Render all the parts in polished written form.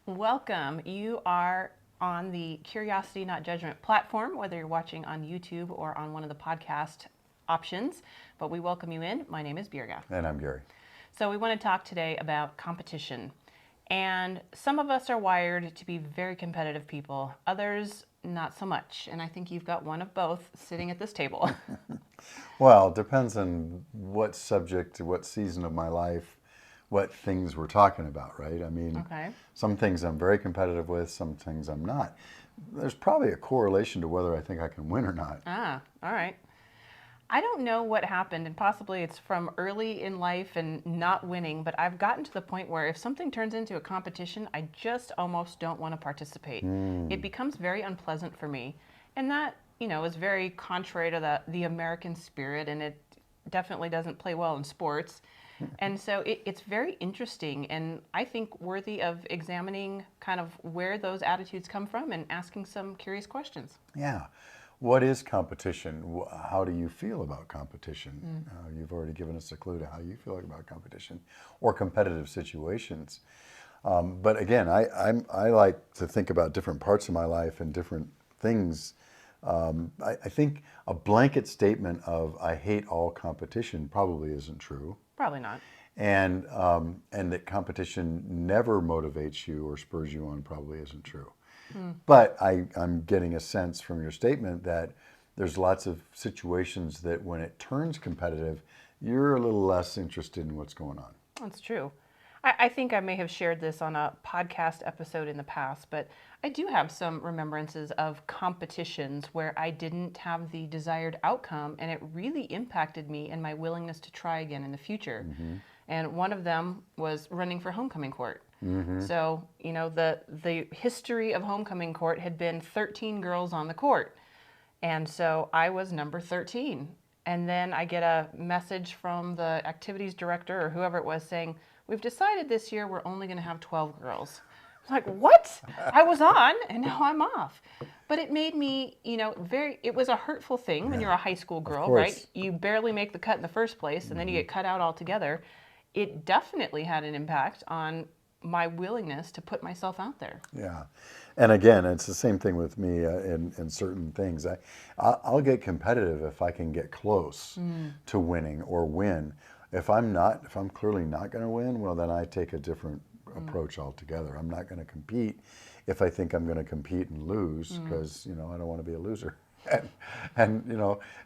Welcome. You are on the Curiosity Not Judgment platform, whether you're watching on YouTube or on one of the podcast options. But we welcome you in. My name is Birga. And I'm Gary. So we want to talk today about competition. And some of us are wired to be very competitive people, others not so much. And I think you've got one of both sitting at this table. Well, it depends on what subject, what season of my life, what things we're talking about, right? I mean, Okay. some things I'm very competitive with, some things I'm not. There's probably a correlation to whether I think I can win or not. All right. I don't know what happened, and possibly it's from early in life and not winning, but I've gotten to the point where if something turns into a competition, I just almost don't want to participate. It becomes very unpleasant for me. And that, is very contrary to the American spirit, and it definitely doesn't play well in sports. And so it's very interesting, and I think worthy of examining kind of where those attitudes come from and asking some curious questions. Yeah. What is competition? How do you feel about competition? You've already given us a clue to how you feel about competition or competitive situations. But again, I like to think about different parts of my life and different things. I think a blanket statement of I hate all competition probably isn't true. Probably not. And that competition never motivates you or spurs you on probably isn't true. But I'm getting a sense from your statement that there's lots of situations that when it turns competitive, you're a little less interested in what's going on. That's true. I think I may have shared this on a podcast episode in the past, but I do have some remembrances of competitions where I didn't have the desired outcome, and it really impacted me and my willingness to try again in the future. And one of them was running for homecoming court. So, the history of homecoming court had been 13 girls on the court. And so I was number 13. And then I get a message from the activities director or whoever it was saying, we've decided this year we're only going to have 12 girls. I was like, what? I was on and now I'm off. But it made me, it was a hurtful thing when you're a high school girl, right? You barely make the cut in the first place and then you get cut out altogether. It definitely had an impact on my willingness to put myself out there. Yeah. And again, it's the same thing with me in certain things. I'll get competitive if I can get close to winning or win. If I'm clearly not going to win, well, then I take a different approach altogether. I'm not going to compete if I think I'm going to compete and lose because, I don't want to be a loser. And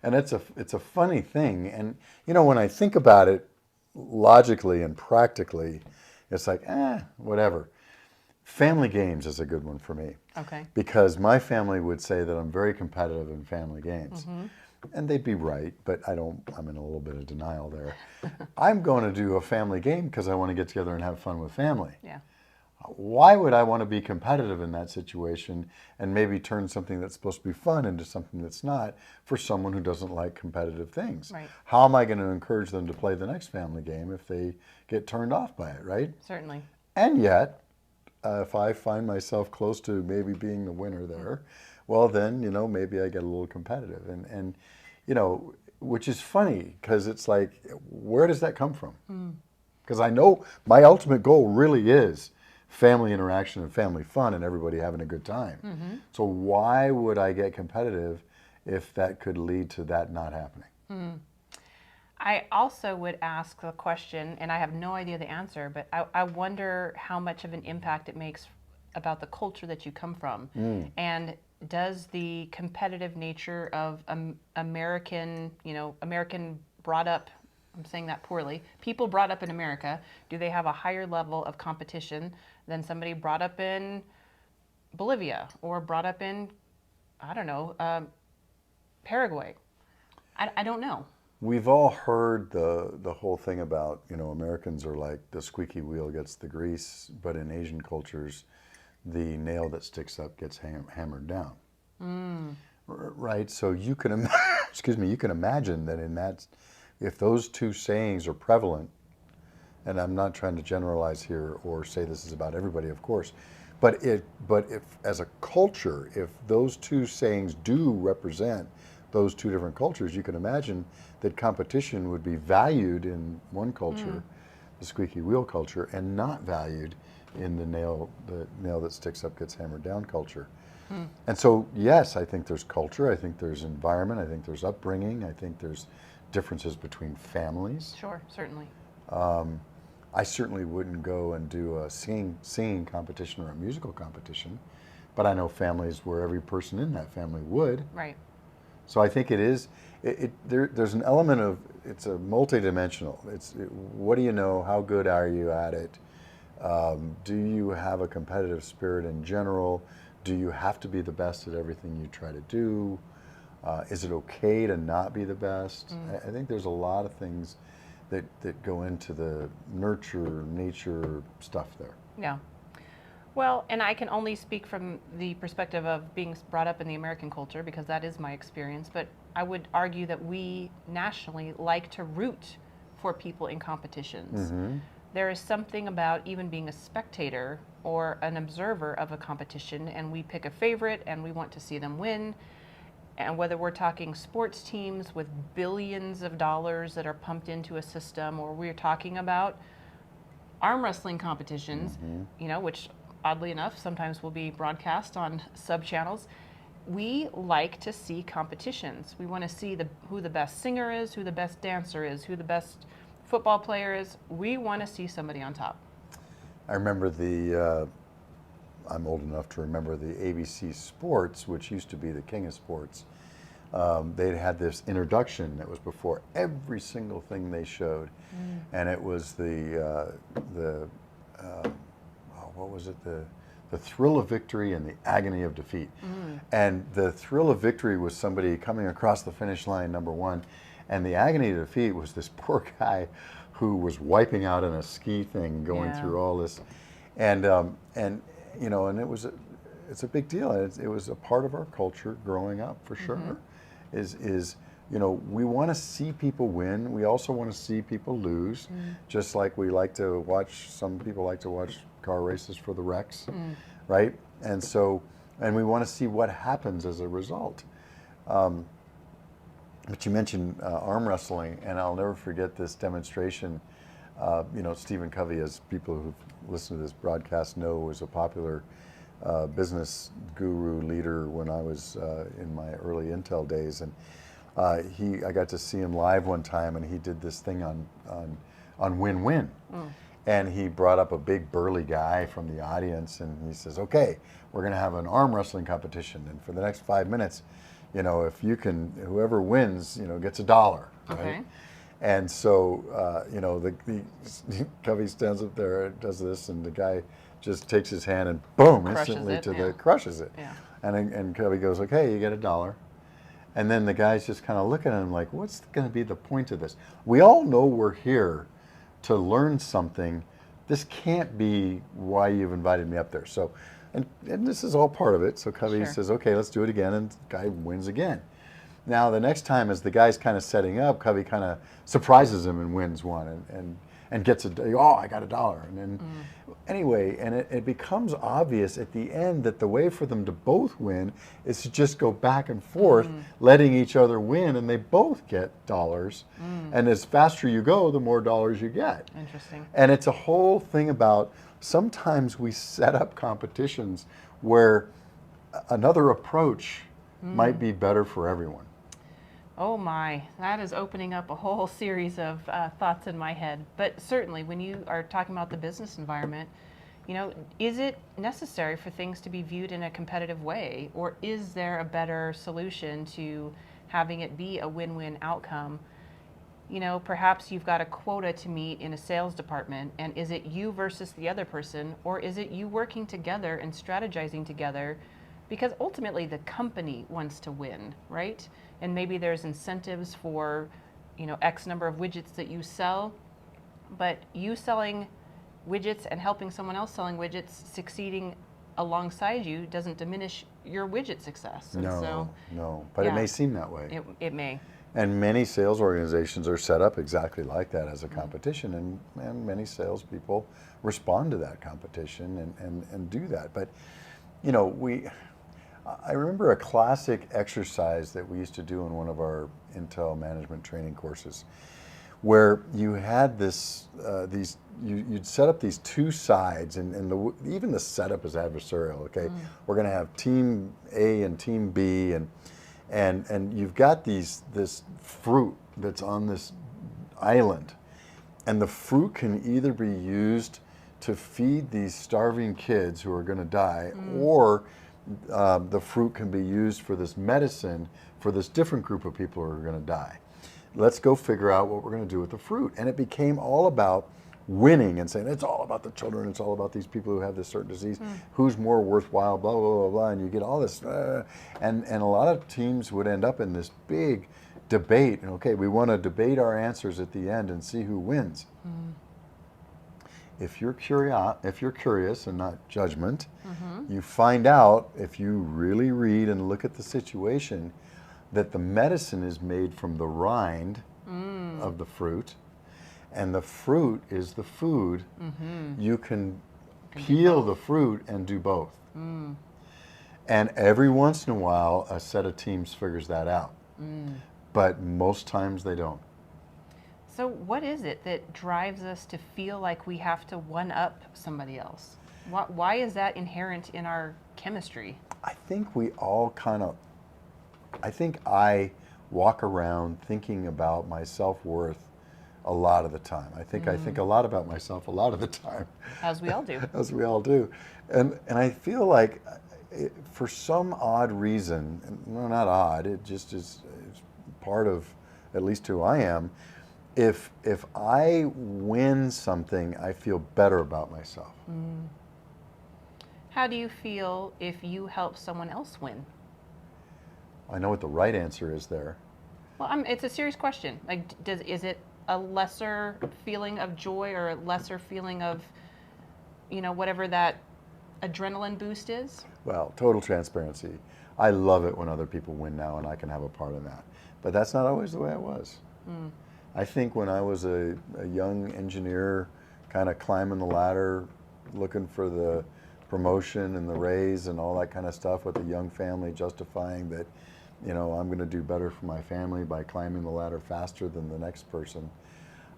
it's a funny thing. And, when I think about it logically and practically, it's like, whatever. Family games is a good one for me. Okay. Because my family would say that I'm very competitive in family games. And they'd be right, but I'm in a little bit of denial there. I'm going to do a family game because I want to get together and have fun with family. Yeah. Why would I want to be competitive in that situation and maybe turn something that's supposed to be fun into something that's not for someone who doesn't like competitive things? Right. How am I going to encourage them to play the next family game if they get turned off by it, right? Certainly. And yet, if I find myself close to maybe being the winner there, well then, maybe I get a little competitive. And which is funny because it's like, where does that come from? Because I know my ultimate goal really is family interaction and family fun and everybody having a good time. So why would I get competitive if that could lead to that not happening? I also would ask the question, and I have no idea the answer, but I wonder how much of an impact it makes about the culture that you come from. And does the competitive nature of American brought up, I'm saying that poorly, people brought up in America, do they have a higher level of competition than somebody brought up in Bolivia or brought up in, I don't know, Paraguay? I don't know. We've all heard the whole thing about, Americans are like the squeaky wheel gets the grease, but in Asian cultures, the nail that sticks up gets hammered down. Right? So you can, you can imagine that if those two sayings are prevalent, and I'm not trying to generalize here or say this is about everybody, of course, but if as a culture, if those two sayings do represent those two different cultures, you can imagine that competition would be valued in one culture, the squeaky wheel culture, and not valued in the nail that sticks up gets hammered down culture. And so, yes, I think there's culture, I think there's environment, I think there's upbringing, I think there's differences between families. Sure, certainly. I certainly wouldn't go and do a singing competition or a musical competition, but I know families where every person in that family would. Right. So I think there's an element of, it's a multidimensional. What do you know? How good are you at it? Do you have a competitive spirit in general? Do you have to be the best at everything you try to do? Is it okay to not be the best? I think there's a lot of things that go into the nurture, nature stuff there. Yeah. Well, and I can only speak from the perspective of being brought up in the American culture because that is my experience, but I would argue that we nationally like to root for people in competitions. There is something about even being a spectator or an observer of a competition, and we pick a favorite and we want to see them win. And whether we're talking sports teams with billions of dollars that are pumped into a system, or we're talking about arm wrestling competitions, which oddly enough sometimes will be broadcast on sub channels. We like to see competitions. We want to see who the best singer is, who the best dancer is, who the best football player is. We want to see somebody on top. I remember I'm old enough to remember the ABC Sports, which used to be the king of sports. They had this introduction that was before every single thing they showed, and it was what was it? The thrill of victory and the agony of defeat. And the thrill of victory was somebody coming across the finish line, number one, and the agony of defeat was this poor guy who was wiping out in a ski thing, going through all this, and it's a big deal. It was a part of our culture growing up for sure. We want to see people win. We also want to see people lose, just like we like to watch. Some people like to watch car races for the wrecks, right? And we want to see what happens as a result. But you mentioned arm wrestling, and I'll never forget this demonstration. Stephen Covey, as people who listen to this broadcast know, was a popular business guru leader when I was in my early Intel days, and I got to see him live one time, and he did this thing on win-win. And he brought up a big burly guy from the audience, and he says, "Okay, we're going to have an arm wrestling competition, and for the next 5 minutes, if you can, whoever wins, gets $1." Right? Okay. And so, Covey stands up there and does this, and the guy just takes his hand and boom, crushes it. Yeah. And Covey goes, "Okay, you get $1." And then the guys just kind of look at him like, what's going to be the point of this? We all know we're here to learn something. This can't be why you've invited me up there. So, and this is all part of it. So Covey says, "Okay, let's do it again," and the guy wins again. Now the next time, as the guy's kind of setting up, Covey kind of surprises him and wins one, and gets I got $1. And then anyway, and it becomes obvious at the end that the way for them to both win is to just go back and forth, letting each other win, and they both get dollars. And as faster you go, the more dollars you get. Interesting. And it's a whole thing about sometimes we set up competitions where another approach might be better for everyone. Oh my, that is opening up a whole series of thoughts in my head. But certainly when you are talking about the business environment, is it necessary for things to be viewed in a competitive way? Or is there a better solution to having it be a win-win outcome? Perhaps you've got a quota to meet in a sales department, and is it you versus the other person? Or is it you working together and strategizing together? Because ultimately the company wants to win, right? And maybe there's incentives for, X number of widgets that you sell, but you selling widgets and helping someone else selling widgets succeeding alongside you doesn't diminish your widget success. And No, but it may seem that way. It may. And many sales organizations are set up exactly like that as a competition, and many salespeople respond to that competition and do that. But, I remember a classic exercise that we used to do in one of our Intel management training courses where you had you'd set up these two sides, and even the setup is adversarial. Okay, we're going to have Team A and Team B, and you've got this fruit that's on this island, and the fruit can either be used to feed these starving kids who are going to die, or the fruit can be used for this medicine for this different group of people who are going to die. Let's go figure out what we're going to do with the fruit. And it became all about winning and saying, it's all about the children, it's all about these people who have this certain disease, who's more worthwhile, blah, blah, blah, blah, and you get all this. And a lot of teams would end up in this big debate. And okay, we want to debate our answers at the end and see who wins. If you're curious and not judgment, you find out, if you really read and look at the situation, that the medicine is made from the rind of the fruit, and the fruit is the food. You can peel the fruit and do both. And every once in a while, a set of teams figures that out. But most times they don't. So what is it that drives us to feel like we have to one-up somebody else? Why is that inherent in our chemistry? I think we all I walk around thinking about my self-worth a lot of the time. I think a lot about myself a lot of the time. As we all do. As we all do. And I feel like for some odd reason, no, not odd, it just is part of at least who I am. If I win something, I feel better about myself. How do you feel if you help someone else win? I know what the right answer is there. Well, it's a serious question. Like, is it a lesser feeling of joy or a lesser feeling of, whatever that adrenaline boost is? Well, total transparency. I love it when other people win now and I can have a part in that. But that's not always the way it was. I think when I was a young engineer, kind of climbing the ladder, looking for the promotion and the raise and all that kind of stuff with a young family, justifying that, I'm going to do better for my family by climbing the ladder faster than the next person.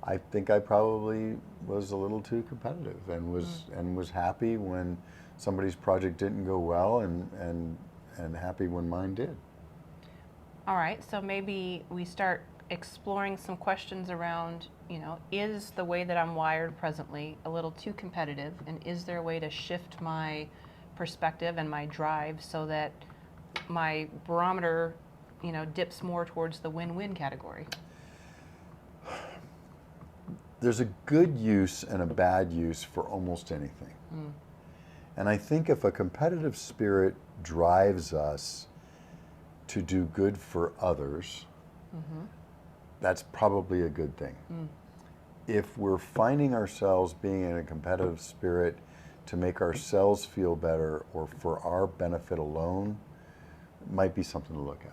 I think I probably was a little too competitive and was happy when somebody's project didn't go well and happy when mine did. All right, so maybe we start exploring some questions around, is the way that I'm wired presently a little too competitive, and is there a way to shift my perspective and my drive so that my barometer, dips more towards the win-win category? There's a good use and a bad use for almost anything. And I think if a competitive spirit drives us to do good for others, that's probably a good thing. If we're finding ourselves being in a competitive spirit to make ourselves feel better or for our benefit alone, it might be something to look at.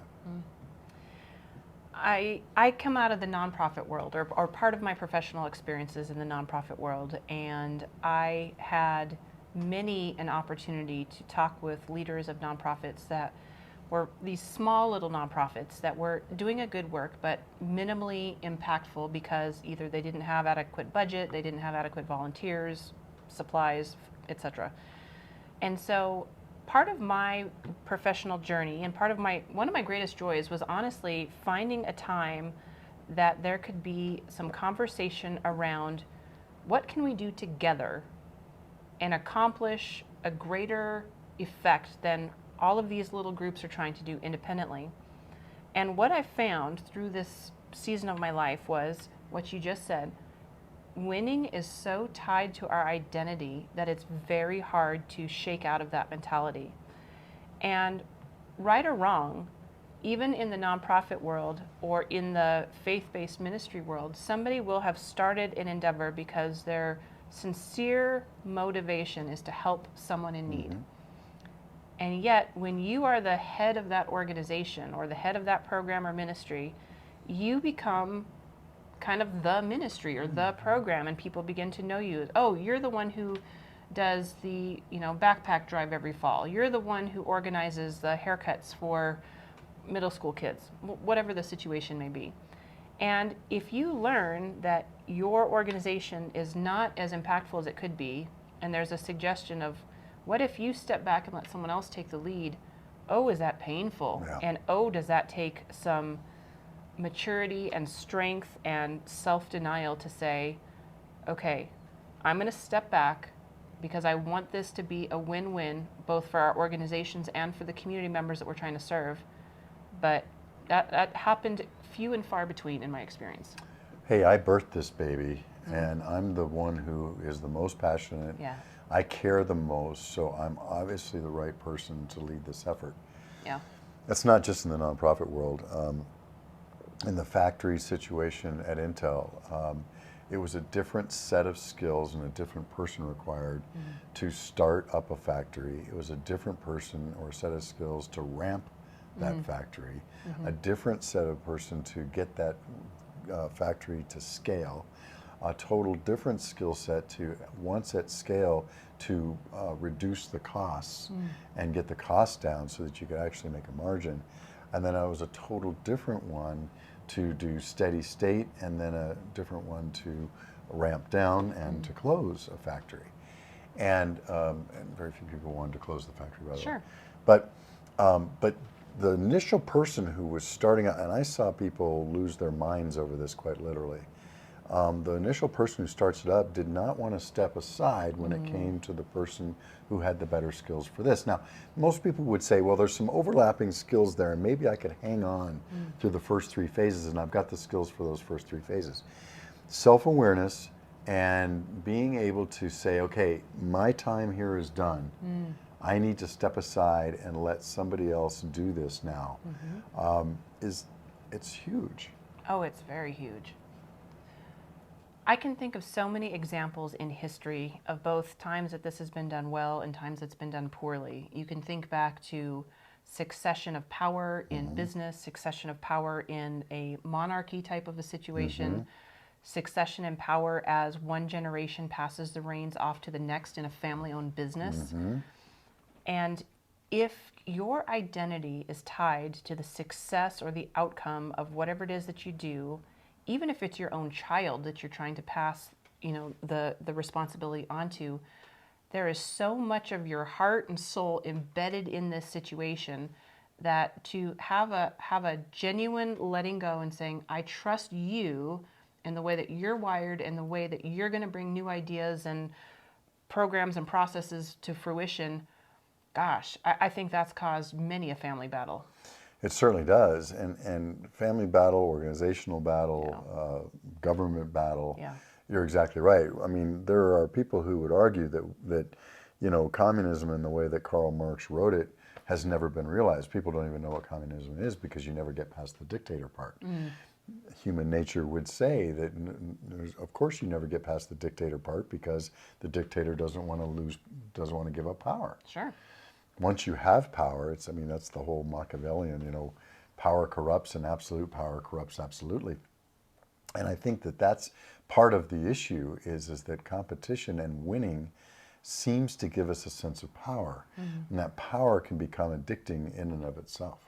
I come out of the nonprofit world, or part of my professional experiences in the nonprofit world, and I had many an opportunity to talk with leaders of nonprofits that were these small little nonprofits that were doing a good work but minimally impactful because either they didn't have adequate budget, they didn't have adequate volunteers, supplies, etc. And so part of my professional journey and one of my greatest joys was honestly finding a time that there could be some conversation around what can we do together and accomplish a greater effect than all of these little groups are trying to do independently. And what I found through this season of my life was what you just said. Winning is so tied to our identity that it's very hard to shake out of that mentality. And right or wrong, even in the nonprofit world or in the faith-based ministry world, somebody will have started an endeavor because their sincere motivation is to help someone in need. And yet, when you are the head of that organization or the head of that program or ministry, you become kind of the ministry or the program, and people begin to know you. Oh, you're the one who does the backpack drive every fall. You're the one who organizes the haircuts for middle school kids, whatever the situation may be. And if you learn that your organization is not as impactful as it could be, and there's a suggestion of what if you step back and let someone else take the lead? Oh, is that painful? Yeah. And oh, does that take some maturity and strength and self denial to say, okay, I'm going to step back because I want this to be a win win, both for our organizations and for the community members that we're trying to serve. But that happened few and far between in my experience. Hey, I birthed this baby, and I'm the one who is the most passionate. Yeah. I care the most, so I'm obviously the right person to lead this effort. Yeah. That's not just in the nonprofit world. In the factory situation at Intel, it was a different set of skills and a different person required to start up a factory. It was a different person or set of skills to ramp that factory, a different set of person to get that factory to scale, a total different skill set to, once at scale, to reduce the costs and get the costs down so that you could actually make a margin. And then I was a total different one to do steady state, and then a different one to ramp down and to close a factory. And very few people wanted to close the factory, by the way. Sure. But the initial person who was starting out, and I saw people lose their minds over this quite literally. The initial person who starts it up did not want to step aside when it came to the person who had the better skills for this. Now, most people would say, well, there's some overlapping skills there, and maybe I could hang on through the first three phases, and I've got the skills for those first three phases. Self-awareness and being able to say, okay, my time here is done. I need to step aside and let somebody else do this now. It's huge. Oh, it's very huge. I can think of so many examples in history of both times that this has been done well and times it's been done poorly. You can think back to succession of power in business, succession of power in a monarchy type of a situation, succession in power as one generation passes the reins off to the next in a family-owned business. And if your identity is tied to the success or the outcome of whatever it is that you do, even if it's your own child that you're trying to pass, the responsibility onto, there is so much of your heart and soul embedded in this situation that to have a genuine letting go and saying, I trust you and the way that you're wired and the way that you're going to bring new ideas and programs and processes to fruition, gosh, I think that's caused many a family battle. It certainly does, and family battle, organizational battle, government battle. Yeah. You're exactly right. I mean, there are people who would argue that communism in the way that Karl Marx wrote it has never been realized. People don't even know what communism is because you never get past the dictator part. Human nature would say that, of course, you never get past the dictator part because the dictator doesn't want to give up power. Sure. Once you have power, that's the whole Machiavellian, power corrupts and absolute power corrupts absolutely. And I think that that's part of the issue is that competition and winning seems to give us a sense of power. And that power can become addicting in and of itself.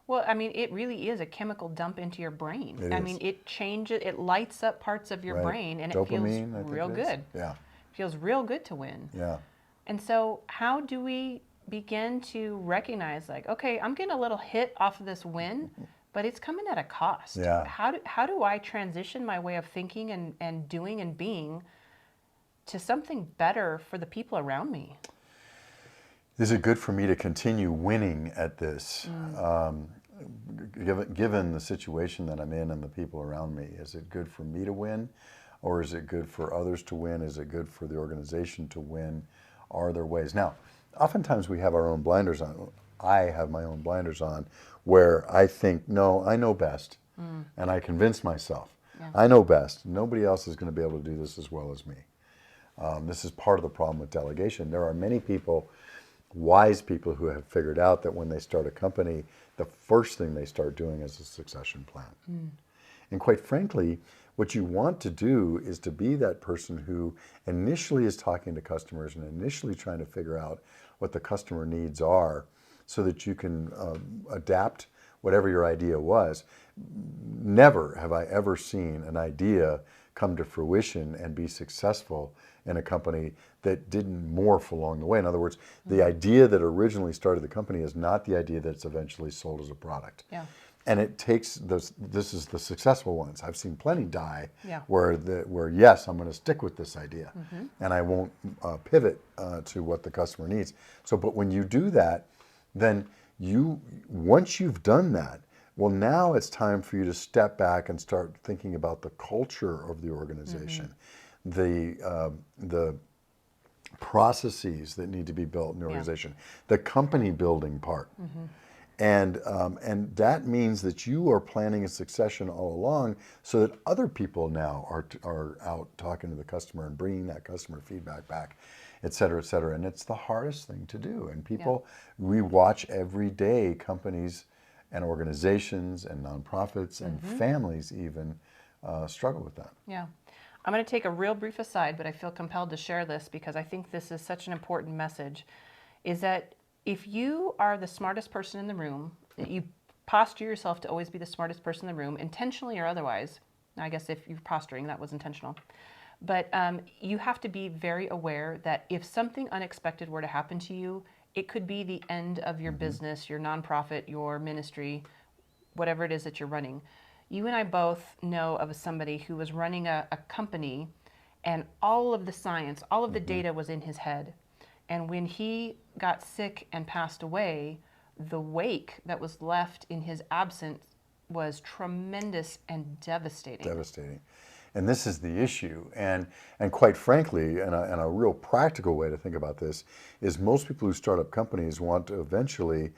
Well, it really is a chemical dump into your brain. It is. It changes, it lights up parts of your Right. brain and Dopamine, it I feels think real it is. good. Yeah. Feels real good to win. Yeah. And so how do we begin to recognize okay, I'm getting a little hit off of this win, but it's coming at a cost. Yeah. How do I transition my way of thinking and doing and being to something better for the people around me? Is it good for me to continue winning at this? Given the situation that I'm in and the people around me, is it good for me to win, or is it good for others to win? Is it good for the organization to win? Are there ways? Now, oftentimes we have our own blinders on. I have my own blinders on where I think, no, I know best. And I convince myself, I know best. Nobody else is going to be able to do this as well as me. This is part of the problem with delegation. There are many people, wise people, who have figured out that when they start a company, the first thing they start doing is a succession plan. And quite frankly, what you want to do is to be that person who initially is talking to customers and initially trying to figure out what the customer needs are so that you can adapt whatever your idea was. Never have I ever seen an idea come to fruition and be successful in a company that didn't morph along the way. In other words, the idea that originally started the company is not the idea that's eventually sold as a product. Yeah. And it takes those. This is the successful ones. I've seen plenty die Yeah. where yes, I'm going to stick with this idea, and I won't pivot to what the customer needs. So, but when you do that, then once you've done that, well, now it's time for you to step back and start thinking about the culture of the organization, the processes that need to be built in the organization, the company building part. And that means that you are planning a succession all along so that other people now are out talking to the customer and bringing that customer feedback back, et cetera, et cetera. And it's the hardest thing to do. And people, we watch every day companies and organizations and nonprofits and families even struggle with that. Yeah. I'm going to take a real brief aside, but I feel compelled to share this because I think this is such an important message, is that if you are the smartest person in the room, you posture yourself to always be the smartest person in the room, intentionally or otherwise. I guess if you're posturing, that was intentional. But you have to be very aware that if something unexpected were to happen to you, it could be the end of your business, your nonprofit, your ministry, whatever it is that you're running. You and I both know of somebody who was running a company, and all of the science, all of the data was in his head. And when he got sick and passed away, the wake that was left in his absence was tremendous and devastating. Devastating. And this is the issue. And quite frankly, and a real practical way to think about this is most people who start up companies want to eventually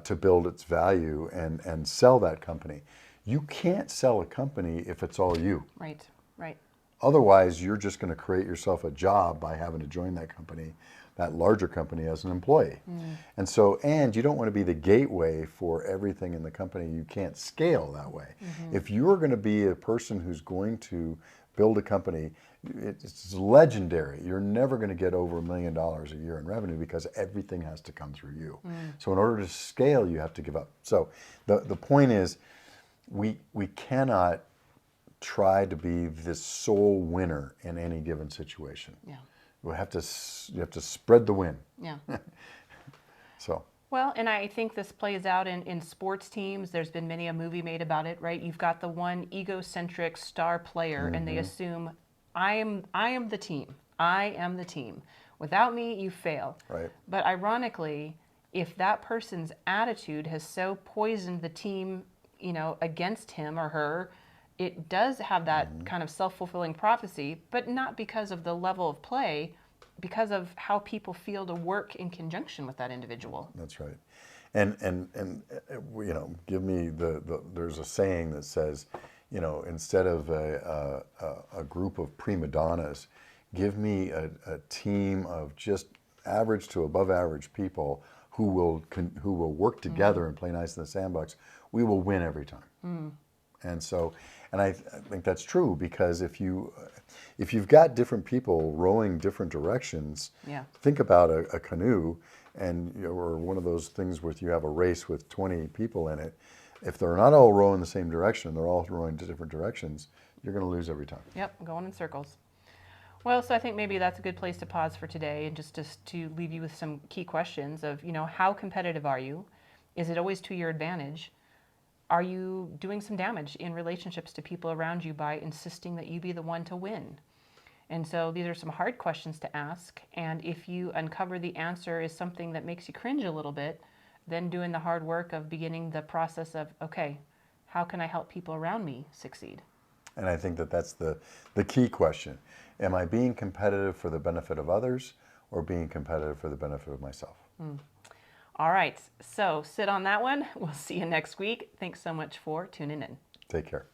to build its value and sell that company. You can't sell a company if it's all you. Right, right. Otherwise, you're just going to create yourself a job by having to join that company, that larger company, as an employee. And you don't want to be the gateway for everything in the company. You can't scale that way. If you're going to be a person who's going to build a company, it's legendary. You're never going to get over $1 million a year in revenue because everything has to come through you. So in order to scale, you have to give up. So the point is, we cannot try to be this sole winner in any given situation. Yeah. You have to spread the win. Yeah. So. Well, and I think this plays out in sports teams. There's been many a movie made about it, right? You've got the one egocentric star player, and they assume, I am the team. I am the team. Without me, you fail. Right. But ironically, if that person's attitude has so poisoned the team, against him or her, it does have that kind of self-fulfilling prophecy, but not because of the level of play, because of how people feel to work in conjunction with that individual. That's right. And give me there's a saying that says, instead of a group of prima donnas, give me a team of just average to above average people who will work together and play nice in the sandbox. We will win every time. And I think that's true, because if you've got different people rowing different directions, think about a canoe, or one of those things where you have a race with 20 people in it. If they're not all rowing the same direction, they're all rowing to different directions, you're going to lose every time. Yep, going in circles. Well, so I think maybe that's a good place to pause for today, and just to leave you with some key questions of, how competitive are you? Is it always to your advantage? Are you doing some damage in relationships to people around you by insisting that you be the one to win? And so these are some hard questions to ask. And if you uncover the answer is something that makes you cringe a little bit, then doing the hard work of beginning the process of, okay, how can I help people around me succeed? And I think that's the key question. Am I being competitive for the benefit of others, or being competitive for the benefit of myself? All right, so sit on that one. We'll see you next week. Thanks so much for tuning in. Take care.